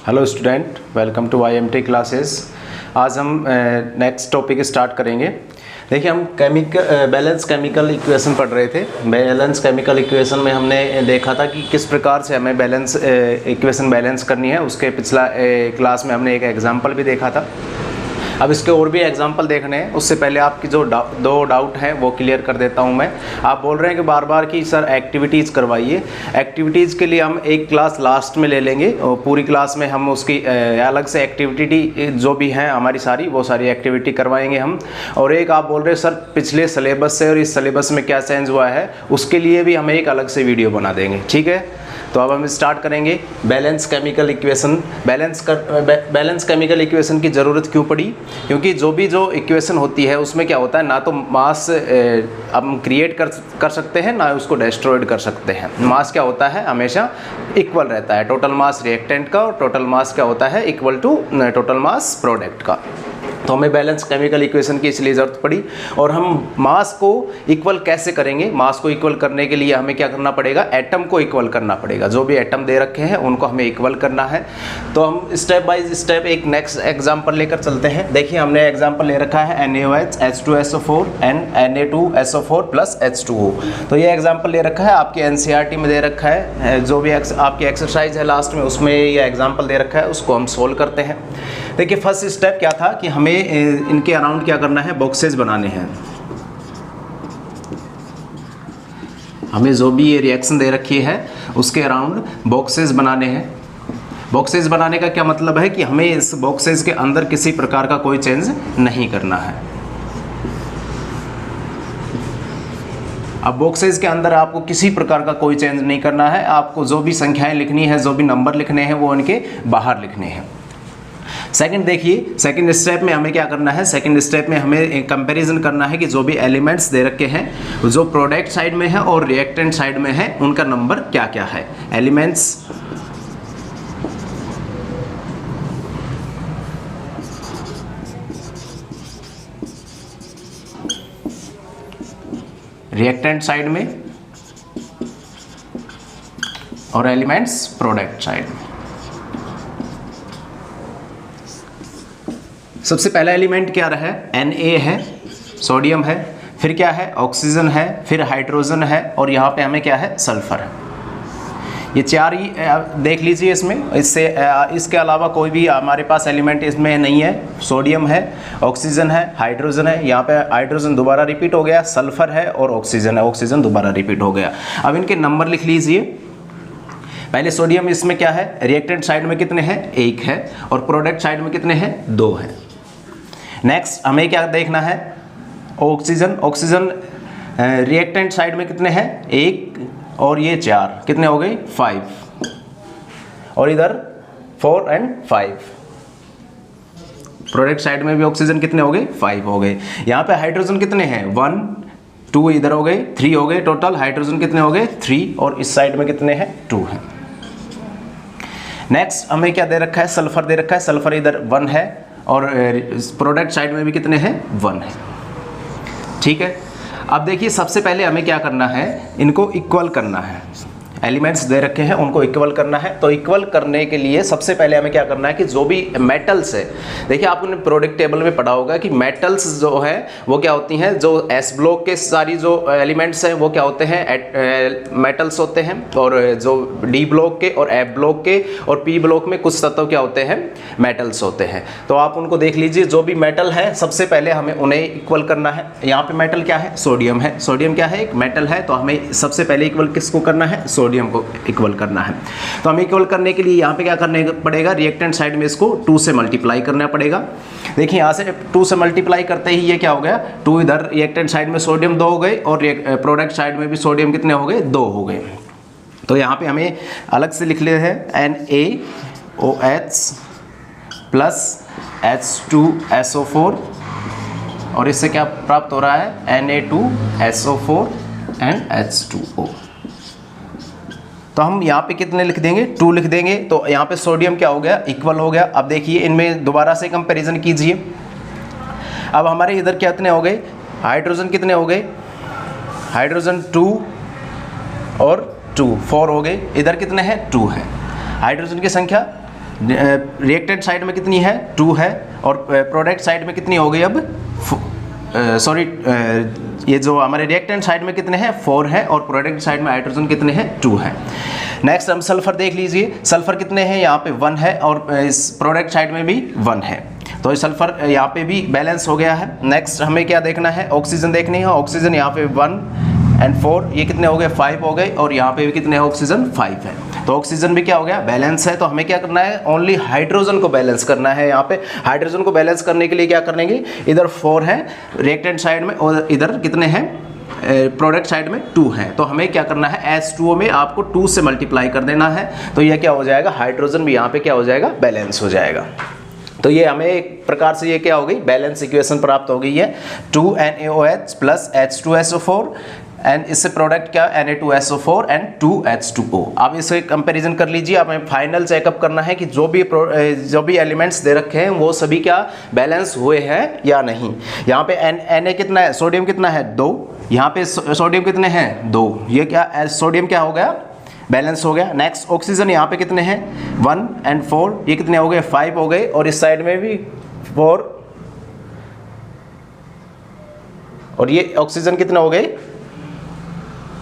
Hello student, welcome to IMT classes. आज हम next topic start करेंगे। देखिए, हम बैलेंस केमिकल इक्वेशन पढ़ रहे थे। बैलेंस केमिकल इक्वेशन में हमने देखा था कि किस प्रकार से हमें बैलेंस इक्वेशन बैलेंस करनी है। उसके पिछला क्लास में हमने एक एग्जांपल भी देखा था। अब इसके और भी एग्जांपल देखने हैं। उससे पहले आपकी जो दो डाउट हैं वो क्लियर कर देता हूं मैं। आप बोल रहे हैं कि बार बार कि सर एक्टिविटीज़ करवाइए। एक्टिविटीज़ के लिए हम एक क्लास लास्ट में ले लेंगे और पूरी क्लास में हम उसकी अलग से एक्टिविटी जो भी हैं हमारी सारी वो सारी एक्टिविटी करवाएंगे हम। और एक आप बोल रहे हैं सर पिछले सिलेबस से और इस सिलेबस में क्या चेंज हुआ है, उसके लिए भी हम एक अलग से वीडियो बना देंगे। ठीक है, तो अब हम स्टार्ट करेंगे balance chemical equation. Balance chemical equation की ज़रूरत क्यों पड़ी? क्योंकि जो इक्वेशन होती है उसमें क्या होता है, ना तो मास हम क्रिएट कर सकते हैं, ना उसको डिस्ट्रॉयड कर सकते हैं। मास क्या होता है, हमेशा इक्वल रहता है। टोटल मास रिएक्टेंट का और टोटल मास क्या होता है, equal to total mass product का। तो हमें बैलेंस केमिकल इक्वेशन की इसलिए ज़रूरत पड़ी। और हम मास को इक्वल कैसे करेंगे? मास को इक्वल करने के लिए हमें क्या करना पड़ेगा, एटम को इक्वल करना पड़ेगा। जो भी एटम दे रखे हैं उनको हमें इक्वल करना है। तो हम स्टेप बाय स्टेप एक नेक्स्ट एग्जांपल लेकर चलते हैं। देखिए, हमने एग्जांपल ले रखा है NaOH H2SO4 and Na2SO4 plus H2O। तो ये एग्जाम्पल ले रखा है, आपके NCERT में दे रखा है। जो भी आपकी एक्सरसाइज है लास्ट में उसमें ये एग्जाम्पल दे रखा है, उसको हम सोल्व करते हैं। देखिए, फर्स्ट स्टेप क्या था कि हमें इनके अराउंड क्या करना है, बॉक्सेस बनाने हैं। हमें जो भी ये रिएक्शन दे रखी है उसके अराउंड बॉक्सेस बनाने हैं। बॉक्सेस बनाने का क्या मतलब है कि हमें इस बॉक्सेस के अंदर किसी प्रकार का कोई चेंज नहीं करना है। अब बॉक्सेस के अंदर आपको किसी प्रकार का कोई चेंज नहीं करना है। आपको जो भी संख्याएं लिखनी है, जो भी नंबर लिखने हैं, वो इनके बाहर लिखने हैं। सेकंड देखिए, सेकंड स्टेप में हमें क्या करना है, सेकंड स्टेप में हमें कंपैरिजन करना है कि जो भी एलिमेंट्स दे रखे हैं, जो प्रोडक्ट साइड में है और रिएक्टेंट साइड में है, उनका नंबर क्या क्या है। एलिमेंट्स रिएक्टेंट साइड में और एलिमेंट्स प्रोडक्ट साइड में। सबसे पहला एलिमेंट क्या रहा है, Na है, सोडियम है, फिर क्या है, ऑक्सीजन है, फिर हाइड्रोजन है और यहाँ पे हमें क्या है, सल्फर है। ये चार ही देख लीजिए इसमें। इसके अलावा कोई भी हमारे पास एलिमेंट इसमें नहीं है। सोडियम है, ऑक्सीजन है, हाइड्रोजन है। यहाँ पे हाइड्रोजन दोबारा रिपीट हो गया, सल्फर है और ऑक्सीजन है, ऑक्सीजन दोबारा रिपीट हो गया। अब इनके नंबर लिख लीजिए। पहले सोडियम इसमें क्या है, रिएक्टेंट साइड में कितने हैं, 1 है, और प्रोडक्ट साइड में कितने हैं, 2 हैं। नेक्स्ट हमें क्या देखना है, ऑक्सीजन। ऑक्सीजन रिएक्टेंट साइड में कितने हैं, 1 और ये 4, कितने हो गए, 5, और इधर 4 एंड 5। प्रोडक्ट साइड में भी ऑक्सीजन कितने हो गए, 5 हो गए। यहाँ पे हाइड्रोजन कितने हैं, 1 2 इधर हो गए, 3 हो गए टोटल। हाइड्रोजन कितने हो गए, 3, और इस साइड में कितने हैं, 2 हैं। नेक्स्ट हमें क्या दे रखा है, सल्फर दे रखा है। सल्फर इधर 1 है और प्रोडक्ट साइड में भी कितने हैं, 1 है। ठीक है, अब देखिए सबसे पहले हमें क्या करना है, इनको इक्वल करना है। एलिमेंट्स दे रखे हैं उनको इक्वल करना है। तो इक्वल करने के लिए सबसे पहले हमें क्या करना है कि जो भी मेटल्स है, देखिए आपने प्रोडक्ट टेबल में पढ़ा होगा कि मेटल्स जो है वो क्या होती हैं, जो एस ब्लॉक के सारी जो एलिमेंट्स हैं वो क्या होते हैं, मेटल्स होते हैं। और जो डी ब्लॉक के और एफ ब्लॉक के और पी ब्लॉक में कुछ तत्व क्या होते हैं, मेटल्स होते हैं। तो आप उनको देख लीजिए, जो भी मेटल है सबसे पहले हमें उन्हें इक्वल करना है। यहाँ पे मेटल क्या है, सोडियम है। सोडियम क्या है, एक मेटल है। तो हमें सबसे पहले इक्वल किसको करना है, सोडियम को इक्वल करना है। तो हमें इक्वल करने के लिए यहाँ पे क्या करने पड़ेगा, रिएक्टेंट साइड में इसको 2 से मल्टीप्लाई करना पड़ेगा। देखिए यहाँ से 2 से मल्टीप्लाई करते ही ये क्या हो गया, 2 इधर रिएक्टेंट साइड में सोडियम 2 हो गए और प्रोडक्ट साइड में भी सोडियम कितने हो गए, 2 हो गए। तो यहाँ पे हमें अलग से लिख लेते हैं NaOH प्लस H2SO4 और इससे क्या प्राप्त हो रहा है, Na2SO4 एंड H2O। तो हम यहाँ पे कितने लिख देंगे, 2 लिख देंगे। तो यहाँ पे सोडियम क्या हो गया, इक्वल हो गया। अब देखिए इनमें दोबारा से कंपैरिजन कीजिए। अब हमारे इधर कितने हो गए, हाइड्रोजन कितने हो गए, हाइड्रोजन 2 और 2 4 हो गए। इधर कितने हैं, 2 है। हाइड्रोजन की संख्या रिएक्टेंट साइड में कितनी है 2 है, और प्रोडक्ट साइड में कितनी हो गई अब सॉरी ये जो हमारे रिएक्टेंट साइड में कितने हैं 4 है, और प्रोडक्ट साइड में हाइड्रोजन कितने हैं 2 है। नेक्स्ट हम सल्फर देख लीजिए, सल्फर कितने हैं यहाँ पे 1 है, और इस प्रोडक्ट साइड में भी 1 है, तो सल्फर यहाँ पे भी बैलेंस हो गया है। नेक्स्ट हमें क्या देखना है, ऑक्सीजन देखनी है। ऑक्सीजन यहाँ पे 1 और 4 ये कितने हो गए 5 हो गए, और यहाँ पे भी कितने हैं ऑक्सीजन 5 है, तो ऑक्सीजन भी क्या हो गया बैलेंस है। तो हमें क्या करना है, ओनली हाइड्रोजन को बैलेंस करना है। यहाँ पे हाइड्रोजन को बैलेंस करने के लिए क्या करेंगे, इधर 4 है रिएक्टेंट साइड में, और इधर कितने हैं प्रोडक्ट साइड में 2 है, तो हमें क्या करना है H2O में आपको 2 से मल्टीप्लाई कर देना है, तो यह क्या हो जाएगा, हाइड्रोजन भी यहाँ पे क्या हो जाएगा बैलेंस हो जाएगा। तो ये हमें एक प्रकार से ये क्या हो गई, बैलेंस इक्वेशन प्राप्त हो गई है 2NaOH प्लस H2SO4 एंड इससे प्रोडक्ट क्या Na2SO4 एंड 2H2O। अब इसे कंपैरिजन कर लीजिए। अब हमें फाइनल चेकअप करना है कि जो भी एलिमेंट्स दे रखे हैं वो सभी क्या बैलेंस हुए हैं या नहीं। यहाँ पे Na कितना है, सोडियम कितना है 2, यहाँ पे सोडियम कितने हैं 2, ये क्या सोडियम क्या हो गया बैलेंस हो गया। नेक्स्ट ऑक्सीजन यहाँ पे कितने हैं 1 और 4, ये कितने हो गए 5 हो गए, और इस साइड में भी 4, और ये ऑक्सीजन कितने हो गए,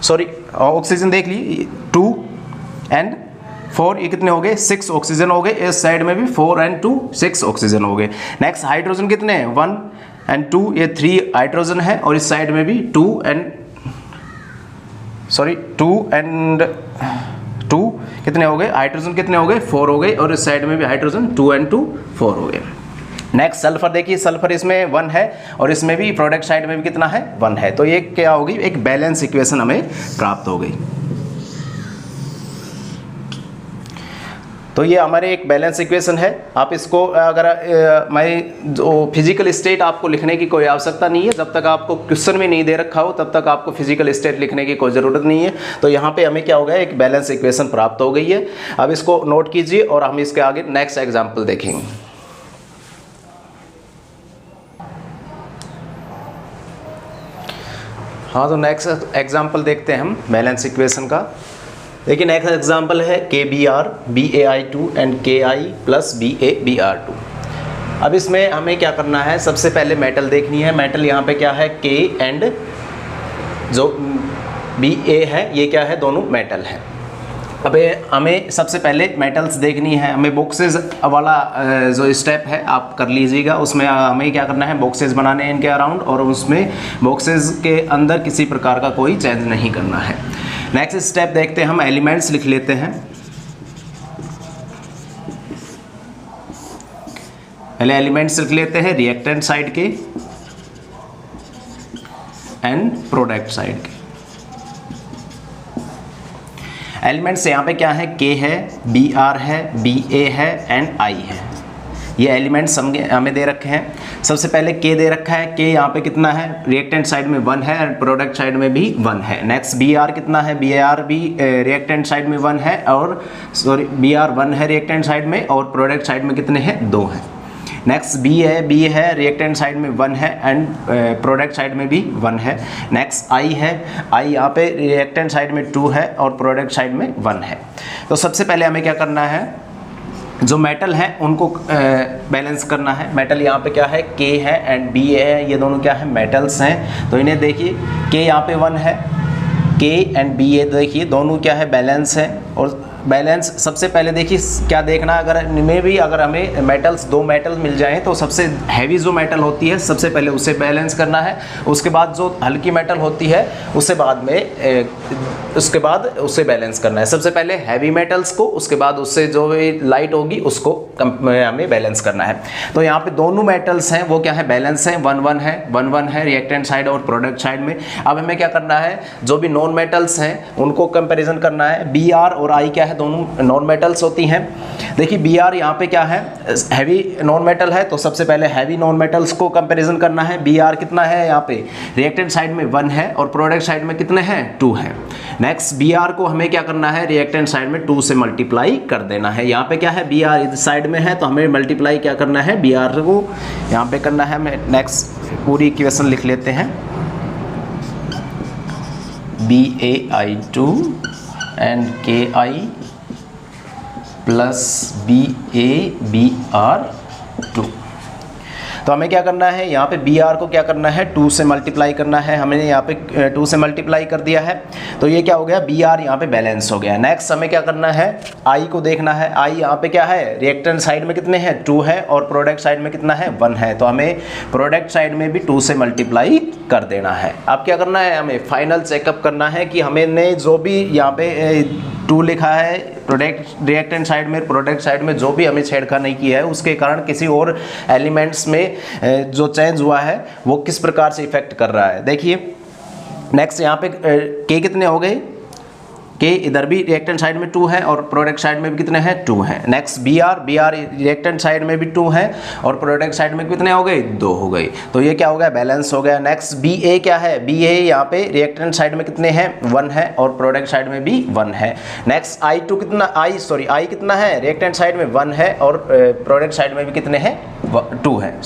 सॉरी ऑक्सीजन देख ली 2 और 4 ये कितने हो गए 6 ऑक्सीजन हो गए, इस साइड में भी 4 और 2 6 ऑक्सीजन हो गए। नेक्स्ट हाइड्रोजन कितने हैं 1 और 2 ये 3 हाइड्रोजन है, और इस साइड में भी 2 और 2 कितने हो गए हाइड्रोजन कितने हो गए 4 हो गए, और इस साइड में भी हाइड्रोजन 2 और 2 4 हो गए। नेक्स्ट सल्फर देखिए, सल्फर इसमें 1 है, और इसमें भी प्रोडक्ट साइड में भी कितना है 1 है, तो ये क्या होगी एक बैलेंस इक्वेशन हमें प्राप्त हो गई। तो ये हमारे एक बैलेंस इक्वेशन है। आप इसको अगर मैं जो फिजिकल स्टेट आपको लिखने की कोई आवश्यकता नहीं है, जब तक आपको क्वेश्चन में नहीं दे रखा हो तब तक आपको फिजिकल स्टेट लिखने की कोई ज़रूरत नहीं है। तो यहाँ पे हमें क्या हो गया एक बैलेंस इक्वेशन प्राप्त हो गई है। अब इसको नोट कीजिए और हम इसके आगे नेक्स्ट एग्जाम्पल देखेंगे। हाँ, तो नेक्स्ट एग्जाम्पल देखते हैं हम बैलेंस इक्वेशन का। देखिए नेक्स्ट एग्जाम्पल है KBr BaI2 and Ki plus BaBr2। अब इसमें हमें क्या करना है, सबसे पहले मेटल देखनी है। मेटल यहाँ पे क्या है K एंड जो Ba है ये क्या है, दोनों मेटल है। अब हमें सबसे पहले मेटल्स देखनी है। हमें बॉक्सेस वाला जो स्टेप है आप कर लीजिएगा, उसमें हमें क्या करना है बॉक्सेस बनाने हैं इनके अराउंड, और उसमें बॉक्सेस के अंदर किसी प्रकार का कोई चेंज नहीं करना है। नेक्स्ट स्टेप देखते हैं हम, एलिमेंट्स लिख लेते हैं। पहले एलिमेंट्स लिख लेते हैं रिएक्टेंट साइड के एंड प्रोडक्ट साइड के। एलिमेंट्स यहाँ पे क्या है, K है, Br है, Ba है एंड I है। ये एलिमेंट्स हमें दे रखे हैं। सबसे पहले K दे रखा है, K यहाँ पे कितना है रिएक्टेंट साइड में 1 है और प्रोडक्ट साइड में भी 1 है। नेक्स्ट Br कितना है, Br भी रिएक्टेंट साइड में 1 है, और सॉरी Br 1 है रिएक्टेंट साइड में, और प्रोडक्ट साइड में कितने हैं 2 हैं। नेक्स्ट B है रिएक्टेंट साइड में 1 है एंड प्रोडक्ट साइड में भी 1 है। नेक्स्ट I है, I यहाँ पे रिएक्टेंट साइड में 2 है और प्रोडक्ट साइड में 1 है। तो सबसे पहले हमें क्या करना है, जो मेटल हैं उनको बैलेंस करना है। मेटल यहाँ पे क्या है K है एंड Ba है, ये दोनों क्या है मेटल्स हैं। तो इन्हें देखिए K यहाँ पे 1 है, K एंड Ba देखिए दोनों क्या है बैलेंस है। और बैलेंस सबसे पहले देखिए क्या देखना, अगर इनमें भी अगर हमें मेटल्स 2 मेटल मिल जाएं तो सबसे हैवी जो मेटल होती है सबसे पहले उसे बैलेंस करना है। उसके बाद जो हल्की मेटल होती है उससे बाद में उसके बाद उसे बैलेंस करना है। सबसे पहले हैवी मेटल्स को, उसके बाद उससे जो लाइट होगी उसको हमें बैलेंस करना है। तो यहाँ पे दोनों मेटल्स हैं वो क्या है बैलेंस है, 1 1 है रिएक्टेंट साइड और प्रोडक्ट साइड में। अब हमें क्या करना है, जो भी नॉन मेटल्स हैं उनको कंपेरिजन करना है। Br और I क्या है दोनों नॉन मेटल्स होती हैं। देखिए Br यहाँ पे क्या है हैवी नॉन मेटल है, तो सबसे पहले हैवी नॉन मेटल्स को कंपैरिजन करना है। Br कितना है यहाँ पे रिएक्टेंट साइड में 1 है और प्रोडक्ट साइड में कितने हैं 2 है। नेक्स्ट Br को हमें क्या करना है रिएक्टेंट साइड में 2 से मल्टीप्लाई कर देना है। यहाँ पे क्या है Br इस साइड में है तो हमें मल्टीप्लाई क्या करना है Br को यहाँ पे करना है। हमें नेक्स्ट पूरी इक्वेशन लिख लेते हैं, BaI2 and Ki plus BaBr2। तो हमें क्या करना है, यहाँ पे Br को क्या करना है, 2 से मल्टीप्लाई करना है। हमने यहाँ पे 2 से मल्टीप्लाई कर दिया है, तो ये क्या हो गया, Br यहाँ पे बैलेंस हो गया। नेक्स्ट हमें क्या करना है, I को देखना है। I यहाँ पे क्या है, रिएक्टेंट साइड में कितने हैं, 2 है, और प्रोडक्ट साइड में कितना है, 1 है। तो हमें प्रोडक्ट साइड में भी 2 से मल्टीप्लाई कर देना है। अब क्या करना है, हमें फाइनल चेकअप करना है कि हमने जो भी यहाँ पे 2 लिखा है प्रोडक्ट रिएक्टेंट साइड में, प्रोडक्ट साइड में जो भी हमें छेड़खानी की है उसके कारण किसी और एलिमेंट्स में जो चेंज हुआ है वो किस प्रकार से इफेक्ट कर रहा है। देखिए नेक्स्ट यहाँ पे के कितने हो गए, के इधर भी रिएक्टेंट साइड में 2 है और प्रोडक्ट साइड में भी कितने हैं, 2 है। नेक्स्ट Br रिएक्टेंट साइड में भी 2 है और प्रोडक्ट साइड में कितने हो गए, 2 हो गए। तो ये क्या हो गया, बैलेंस हो गया। नेक्स्ट Ba क्या है, Ba यहाँ पे रिएक्टेंट साइड में कितने हैं, 1 है और प्रोडक्ट साइड में भी 1 है। नेक्स्ट I कितना है, रिएक्टेंट साइड में 1 है और प्रोडक्ट साइड में भी कितने हैं, 2 है।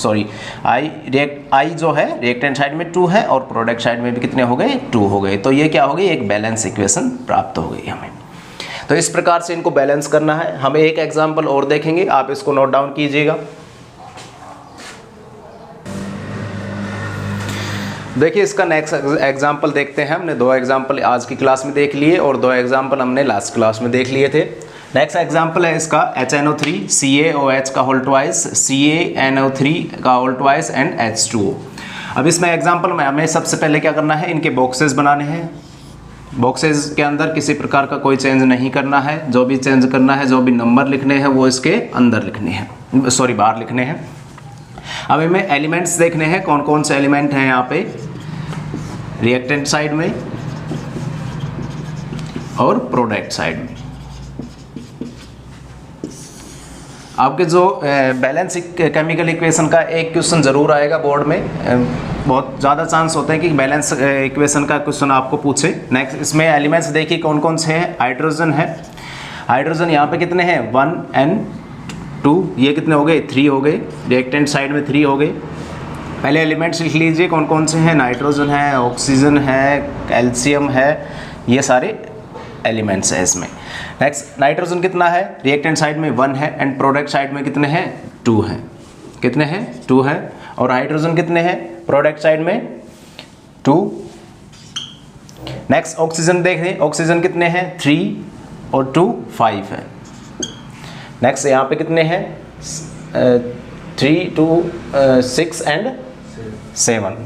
I जो है रिएक्टेंट साइड में 2 है और प्रोडक्ट साइड में भी कितने हो गए, 2 हो गए। तो ये क्या हो गई, एक बैलेंस इक्वेशन प्राप्त हो गई हमें। तो इस प्रकार से इनको बैलेंस करना है। हम एक एग्जांपल और देखेंगे, आप इसको नोट डाउन कीजिएगा। देखिए इसका नेक्स्ट एग्जांपल देखते हैं। हमने 2 एग्जांपल आज की क्लास में देख लिए और 2 एग्जांपल हमने लास्ट क्लास में देख लिए थे। नेक्स्ट एग्जांपल है इसका HNO3 CaOH का होल ट्वाइस, CaNO3 का होल ट्वाइस एंड H2O। अब इसमें एग्जांपल में हमें सबसे पहले क्या करना है, इनके बॉक्सेस बनाने हैं। बॉक्सेस के अंदर किसी प्रकार का कोई चेंज नहीं करना है। जो भी चेंज करना है, जो भी नंबर लिखने हैं वो इसके अंदर लिखने हैं, बाहर लिखने हैं। अब हमें एलिमेंट्स देखने हैं, कौन कौन से एलिमेंट हैं यहाँ पे रिएक्टेंट साइड में और प्रोडक्ट साइड में। आपके जो बैलेंस केमिकल इक्वेशन का एक क्वेश्चन जरूर आएगा बोर्ड में, बहुत ज़्यादा चांस होते हैं कि बैलेंस इक्वेशन का क्वेश्चन आपको पूछे। नेक्स्ट इसमें एलिमेंट्स देखिए कौन कौन से हैं। हाइड्रोजन है, हाइड्रोजन यहाँ पे कितने हैं, 1 and 2, ये कितने हो गए, 3 हो गए। रिएक्टेंट साइड में 3 हो गए। पहले एलिमेंट्स लिख लीजिए कौन कौन से हैं, नाइट्रोजन है, ऑक्सीजन है, कैल्शियम है, ये सारे एलिमेंट्स हैं इसमें। नेक्स्ट नाइट्रोजन कितना है, रिएक्टेंट साइड में 1 है एंड प्रोडक्ट साइड में कितने हैं, 2 हैं। कितने हैं, 2 हैं। और हाइड्रोजन कितने हैं, प्रोडक्ट साइड में 2। नेक्स्ट ऑक्सीजन देख रहे हैं, ऑक्सीजन कितने हैं, 3 और 2 5 है। नेक्स्ट यहाँ पे कितने हैं, 3 2 6 एंड 7।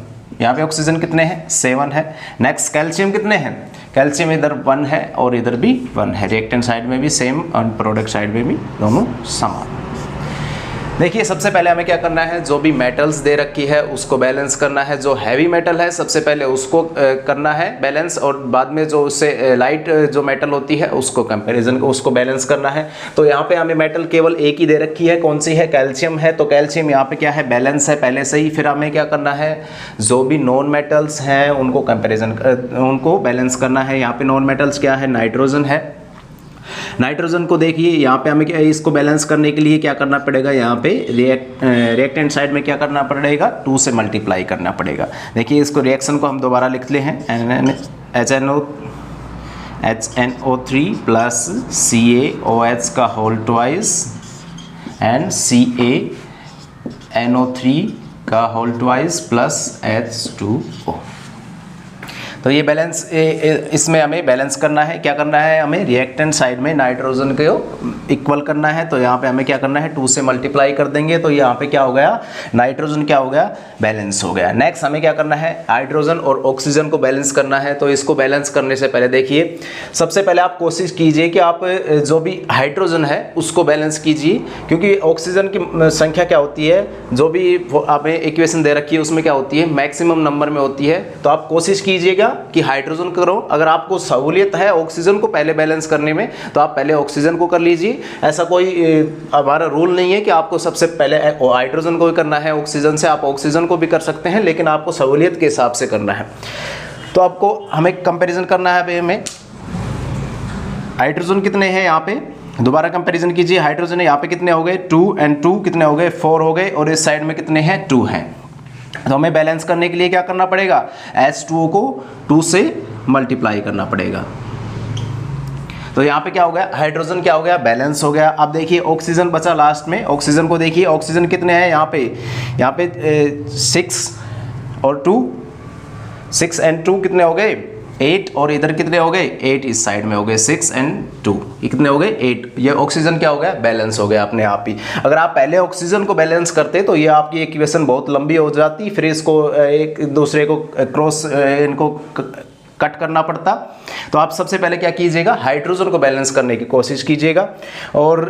यहाँ पे ऑक्सीजन कितने हैं, 7 है। नेक्स्ट कैल्शियम कितने हैं, कैल्शियम इधर 1 है और इधर भी 1 है। रिएक्टेंट साइड में भी सेम और प्रोडक्ट साइड में भी दोनों समान। देखिए सबसे पहले हमें क्या करना है, जो भी मेटल्स दे रखी है उसको बैलेंस करना है। जो हैवी मेटल है सबसे पहले उसको करना है बैलेंस, और बाद में जो उससे लाइट जो मेटल होती है उसको कंपैरिजन उसको बैलेंस करना है। तो यहाँ पे हमें मेटल केवल एक ही दे रखी है, कौन सी है, कैल्शियम है। तो कैल्शियम यहाँ पे क्या है, बैलेंस है पहले से ही। फिर हमें क्या करना है, जो भी नॉन मेटल्स हैं उनको उनको बैलेंस करना है। यहाँ पे नॉन मेटल्स क्या है, नाइट्रोजन है। नाइट्रोजन को देखिए यहाँ पे हमें क्या, इसको बैलेंस करने के लिए क्या करना पड़ेगा, यहाँ पे रिएक्टेंट साइड में क्या करना पड़ेगा, 2 से मल्टीप्लाई करना पड़ेगा। देखिए इसको रिएक्शन को हम दोबारा लिखते हैं, HNO3 प्लस CaOH का होल ट्वाइस एंड CaNO3 का होल ट्वाइस प्लस H2O। तो ये बैलेंस, इसमें हमें बैलेंस करना है। क्या करना है, हमें रिएक्टेंट साइड में नाइट्रोजन को इक्वल करना है। तो यहाँ पे हमें क्या करना है, 2 से मल्टीप्लाई कर देंगे। तो यहाँ पे क्या हो गया, नाइट्रोजन क्या हो गया, बैलेंस हो गया। नेक्स्ट हमें क्या करना है, हाइड्रोजन और ऑक्सीजन को बैलेंस करना है। तो इसको बैलेंस करने से पहले देखिए, सबसे पहले आप कोशिश कीजिए कि आप जो भी हाइड्रोजन है उसको बैलेंस कीजिए, क्योंकि ऑक्सीजन की संख्या क्या होती है, जो भी आपने इक्वेशन दे रखी है उसमें क्या होती है, मैक्सिमम नंबर में होती है। तो आप कोशिश कीजिएगा कि हाइड्रोजन करो। अगर आपको सहूलियत है ऑक्सीजन को पहले बैलेंस करने में तो आप पहले ऑक्सीजन को कर लीजिए। ऐसा कोई हमारा रूल नहीं है कि आपको सबसे पहले हाइड्रोजन को भी करना है ऑक्सीजन से, आप ऑक्सीजन को भी कर सकते हैं, लेकिन आपको सहूलियत के हिसाब से करना है। तो आपको हमें कंपैरिजन करना है। हमें हाइड्रोजन कितने हैं, यहाँ पे दोबारा कंपैरिजन कीजिए। हाइड्रोजन यहाँ पे कितने हो गए, 2 and 2 कितने हो गए, 4 हो गए, और इस साइड में कितने हैं, 2 हैं। तो हमें बैलेंस करने के लिए क्या करना पड़ेगा, H2O को 2 से मल्टीप्लाई करना पड़ेगा। तो यहाँ पे क्या हो गया, हाइड्रोजन क्या हो गया, बैलेंस हो गया। अब देखिए ऑक्सीजन बचा लास्ट में, ऑक्सीजन को देखिए, ऑक्सीजन कितने हैं यहाँ पे 6 और 2, 6 and 2 कितने हो गए 8, और इधर कितने हो गए 8, इस साइड में हो गए 6 and 2, ये कितने हो गए 8। ये ऑक्सीजन क्या हो गया, बैलेंस हो गया अपने आप ही। अगर आप पहले ऑक्सीजन को बैलेंस करते तो ये आपकी इक्वेशन बहुत लंबी हो जाती, फिर इसको एक दूसरे को क्रॉस इनको कट करना पड़ता। तो आप सबसे पहले क्या कीजिएगा, हाइड्रोजन को बैलेंस करने की कोशिश कीजिएगा, और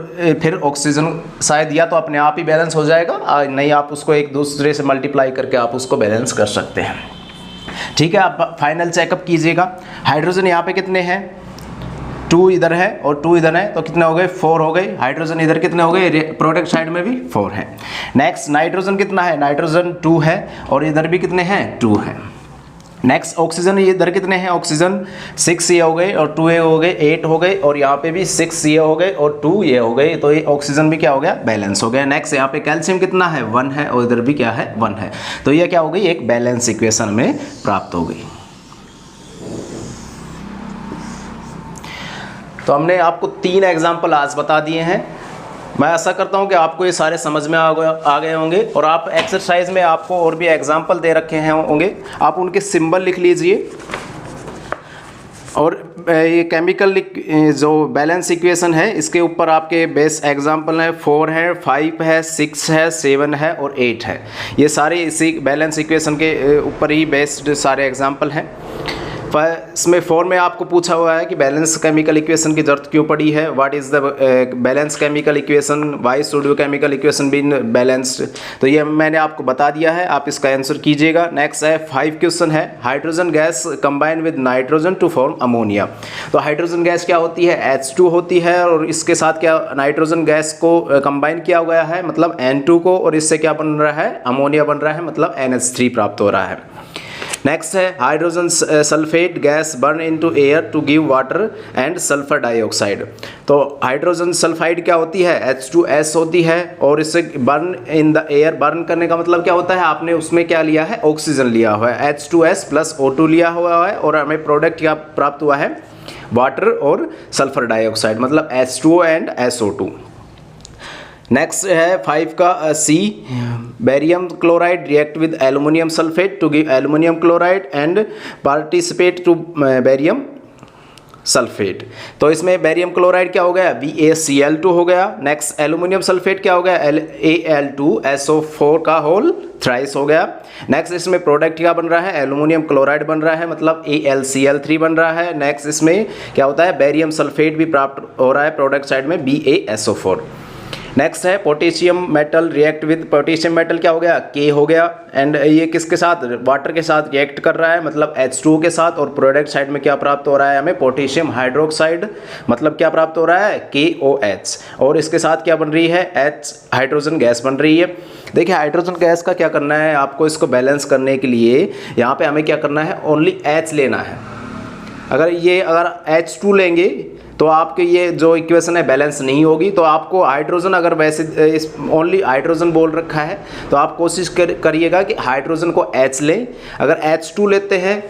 फिर ऑक्सीजन शायद या तो अपने आप ही बैलेंस हो जाएगा, नहीं आप उसको एक दूसरे से मल्टीप्लाई करके आप उसको बैलेंस कर सकते हैं। ठीक है, आप फाइनल चेकअप कीजिएगा। हाइड्रोजन यहाँ पे कितने हैं, 2 इधर है और 2 इधर है, तो कितने हो गए 4 हो गए। हाइड्रोजन इधर कितने हो गए, प्रोडक्ट साइड में भी 4 है। नेक्स्ट नाइट्रोजन कितना है, नाइट्रोजन 2 है, और इधर भी कितने हैं 2 है। नेक्स्ट ऑक्सीजन इधर कितने हैं, ऑक्सीजन 6 ये हो गए और 2 ये हो गए 8 हो गए, और यहाँ पे भी 6 ये हो गए और 2 ये हो गए, तो ये ऑक्सीजन भी क्या हो गया, बैलेंस हो गया। नेक्स्ट यहाँ पे कैल्शियम कितना है 1 है, और इधर भी क्या है 1 है, तो ये क्या हो गई, एक बैलेंस इक्वेशन में प्राप्त हो गई। तो हमने आपको 3 एग्जाम्पल आज बता दिए हैं। मैं आशा करता हूं कि आपको ये सारे समझ में आ गए होंगे, और आप एक्सरसाइज में आपको और भी एग्जाम्पल दे रखे हैं होंगे, आप उनके सिंबल लिख लीजिए। और ये केमिकल जो बैलेंस इक्वेशन है, इसके ऊपर आपके बेस एग्जाम्पल हैं 4 है, 5 है, 6 है, 7 है और 8 है। ये सारे इसी बैलेंस इक्वेशन के ऊपर ही बेस्ड सारे एग्जाम्पल हैं। इसमें 4 में आपको पूछा हुआ है कि बैलेंस केमिकल इक्वेशन की जरूरत क्यों पड़ी है, what is the balance chemical equation, why should you chemical equation been balanced, तो ये मैंने आपको बता दिया है, आप इसका आंसर कीजिएगा। नेक्स्ट है 5 क्वेश्चन है, hydrogen gas combine with nitrogen to form ammonia. तो हाइड्रोजन गैस क्या होती है, H2 होती है, और इसके साथ क्या नाइट्रोजन गैस को कंबाइन किया गया है, मतलब N2 को, और इससे क्या बन रहा है, अमोनिया बन रहा है, मतलब NH3 प्राप्त हो रहा है। नेक्स्ट है hydrogen sulphate gas burn into air to give water and sulphur dioxide. तो हाइड्रोजन सल्फाइड क्या होती है, H2S होती है, और इससे burn in the air, burn करने का मतलब क्या होता है, आपने उसमें क्या लिया है, ऑक्सीजन लिया हुआ है, H2S प्लस O2 लिया हुआ है, और हमें प्रोडक्ट क्या प्राप्त हुआ है, वाटर और सल्फर डाइऑक्साइड, मतलब H2O एंड SO2। नेक्स्ट है 5 का C, barium chloride react with aluminium sulphate to give aluminium chloride and participate to barium sulphate. तो इसमें बेरियम क्लोराइड क्या हो गया, BaCl2 हो गया। नेक्स्ट एल्युमिनियम सल्फेट क्या हो गया, Al2SO4 का होल थ्राइस हो गया। नेक्स्ट इसमें प्रोडक्ट क्या बन रहा है, एल्युमिनियम क्लोराइड बन रहा है, मतलब AlCl3 बन रहा है। नेक्स्ट इसमें क्या होता है, बेरियम सल्फेट भी प्राप्त हो रहा है प्रोडक्ट साइड में, BaSO4। नेक्स्ट है potassium metal react with, potassium metal क्या हो गया, K हो गया, एंड ये किसके साथ, वाटर के साथ रिएक्ट कर रहा है, मतलब H2O के साथ, और प्रोडक्ट साइड में क्या प्राप्त हो रहा है हमें, पोटेशियम हाइड्रोक्साइड, मतलब क्या प्राप्त हो रहा है, KOH, और इसके साथ क्या बन रही है, H हाइड्रोजन गैस बन रही है। देखिए हाइड्रोजन गैस का क्या करना है आपको, इसको बैलेंस करने के लिए यहाँ पे हमें क्या करना है, ओनली H लेना है। अगर H2 लेंगे तो आपके ये जो इक्वेशन है बैलेंस नहीं होगी। तो आपको हाइड्रोजन, अगर वैसे इस ओनली हाइड्रोजन बोल रखा है, तो आप कोशिश करिएगा कि हाइड्रोजन को H लें। अगर H2 लेते हैं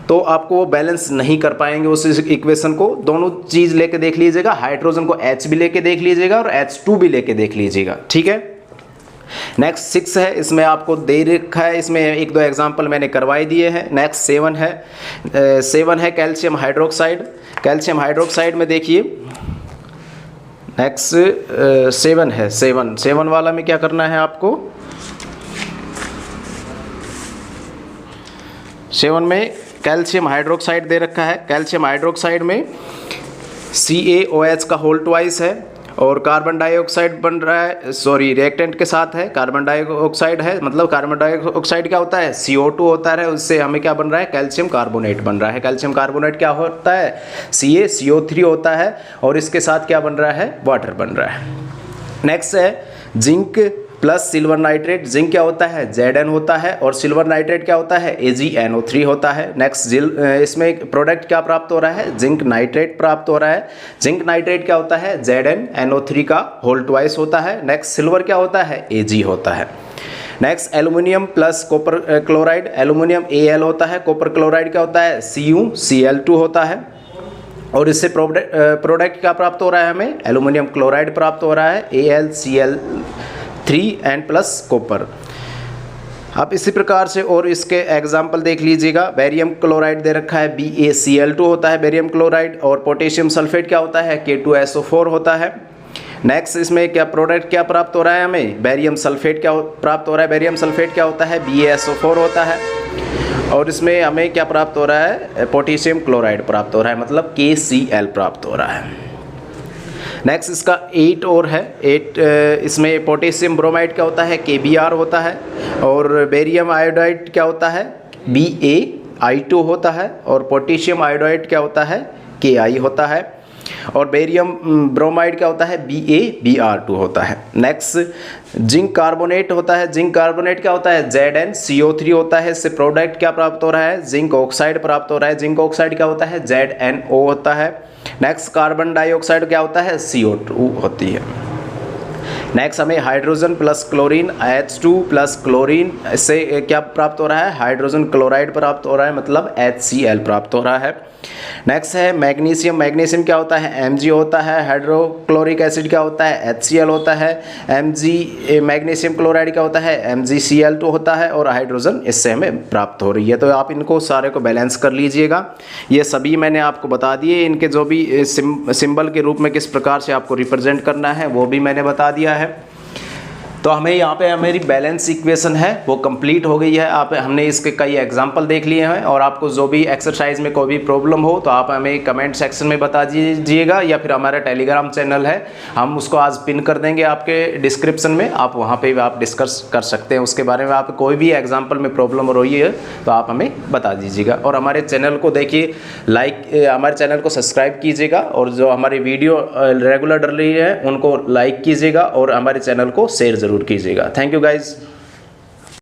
तो आपको वो बैलेंस नहीं कर पाएंगे उस इक्वेशन को। दोनों चीज़ लेके देख लीजिएगा, हाइड्रोजन को H भी लेके देख लीजिएगा और H2 भी लेके देख लीजिएगा, ठीक है। नेक्स्ट 6 है, इसमें आपको दे रखा है, इसमें 1-2 एग्जांपल मैंने करवाई दिए हैं। नेक्स्ट 7 है कैल्शियम हाइड्रोक्साइड। कैल्शियम हाइड्रोक्साइड में देखिए नेक्स्ट 7 है, 7 वाला में क्या करना है आपको, 7 में कैल्शियम हाइड्रोक्साइड दे रखा है। कैल्शियम हाइड्रोक्साइड में CaOH का होल ट्वाइस है, और कार्बन डाइऑक्साइड बन रहा है, सॉरी रिएक्टेंट के साथ है, कार्बन डाइऑक्साइड है, मतलब कार्बन डाइऑक्साइड क्या होता है, CO2 होता है, उससे हमें क्या बन रहा है, कैल्शियम कार्बोनेट बन रहा है। कैल्शियम कार्बोनेट क्या होता है, CaCO3 होता है, और इसके साथ क्या बन रहा है, वाटर बन रहा है। नेक्स्ट है zinc plus silver nitrate. Zinc क्या होता है, Zn होता है, और सिल्वर नाइट्रेट क्या होता है, AgNO3 होता है। नेक्स्ट इसमें प्रोडक्ट क्या प्राप्त हो रहा है, जिंक नाइट्रेट प्राप्त हो रहा है। जिंक नाइट्रेट क्या होता है, ZnNO3 का होल ट्वाइस होता है। नेक्स्ट सिल्वर क्या होता है, Ag होता है। Next aluminium plus copper chloride, aluminium Al होता है, कॉपर क्लोराइड क्या होता है, CuCl2 होता है। और इससे प्रोडक्ट क्या प्राप्त हो रहा है, हमें एल्यूमिनियम क्लोराइड प्राप्त हो रहा है AlCl3n प्लस कॉपर। आप इसी प्रकार से और इसके एग्जाम्पल देख लीजिएगा। बेरियम क्लोराइड दे रखा है BaCl2 होता है बेरियम क्लोराइड, और पोटेशियम सल्फेट क्या होता है K2SO4 होता है। नेक्स्ट इसमें क्या प्रोडक्ट क्या प्राप्त हो रहा है, हमें बेरियम सल्फेट क्या प्राप्त हो रहा है, बेरियम सल्फेट क्या होता है BaSO4 होता है। और इसमें हमें क्या प्राप्त हो रहा है, पोटेशियम क्लोराइड प्राप्त हो रहा है, मतलब KCl प्राप्त हो रहा है। नेक्स्ट इसका 8 और है 8, इसमें पोटेशियम ब्रोमाइड क्या होता है KBr होता है, और बेरियम आयोडाइड क्या होता है BaI2 होता है, और पोटेशियम आयोडाइड क्या होता है Ki होता है, और बेरियम ब्रोमाइड क्या होता है BaBr2 होता है। नेक्स्ट जिंक कार्बोनेट होता है, जिंक कार्बोनेट क्या होता है ZnCO3 होता है। इससे प्रोडक्ट क्या प्राप्त हो रहा है, जिंक ऑक्साइड प्राप्त हो रहा है, जिंक ऑक्साइड क्या होता है ZnO होता है। नेक्स्ट कार्बन डाइऑक्साइड क्या होता है CO2 होती है। नेक्स्ट हमें hydrogen plus chlorine H2 plus chlorine, इससे क्या प्राप्त हो रहा है, हाइड्रोजन क्लोराइड प्राप्त हो रहा है, मतलब HCl प्राप्त हो रहा है। नेक्स्ट है मैग्नीशियम, मैग्नीशियम क्या होता है Mg होता है। हाइड्रोक्लोरिक एसिड क्या होता है HCl होता है। मैग्नीशियम क्लोराइड क्या होता है MgCl2 होता है, और हाइड्रोजन इससे हमें प्राप्त हो रही है। तो आप इनको सारे को बैलेंस कर लीजिएगा। ये सभी मैंने आपको बता दिए, इनके जो भी सिंबल के रूप में किस प्रकार से आपको रिप्रेजेंट करना है वो भी मैंने बता दिया है। तो हमें यहाँ पे हमारी बैलेंस इक्वेशन है वो कंप्लीट हो गई है। हमने इसके कई एग्जांपल देख लिए हैं, और आपको जो भी एक्सरसाइज में कोई भी प्रॉब्लम हो तो आप हमें कमेंट सेक्शन में बता दीजिएगा, या फिर हमारा टेलीग्राम चैनल है, हम उसको आज पिन कर देंगे आपके डिस्क्रिप्शन में, आप वहाँ पे भी आप डिस्कस कर सकते हैं उसके बारे में। आप कोई भी एग्जाम्पल में प्रॉब्लम हो रही है तो आप हमें बता दीजिएगा। और हमारे चैनल को देखिए हमारे चैनल को सब्सक्राइब कीजिएगा, और जो हमारी वीडियो रेगुलर डल रही है उनको लाइक कीजिएगा, और हमारे चैनल को शेयर कीजिएगा। Thank you guys.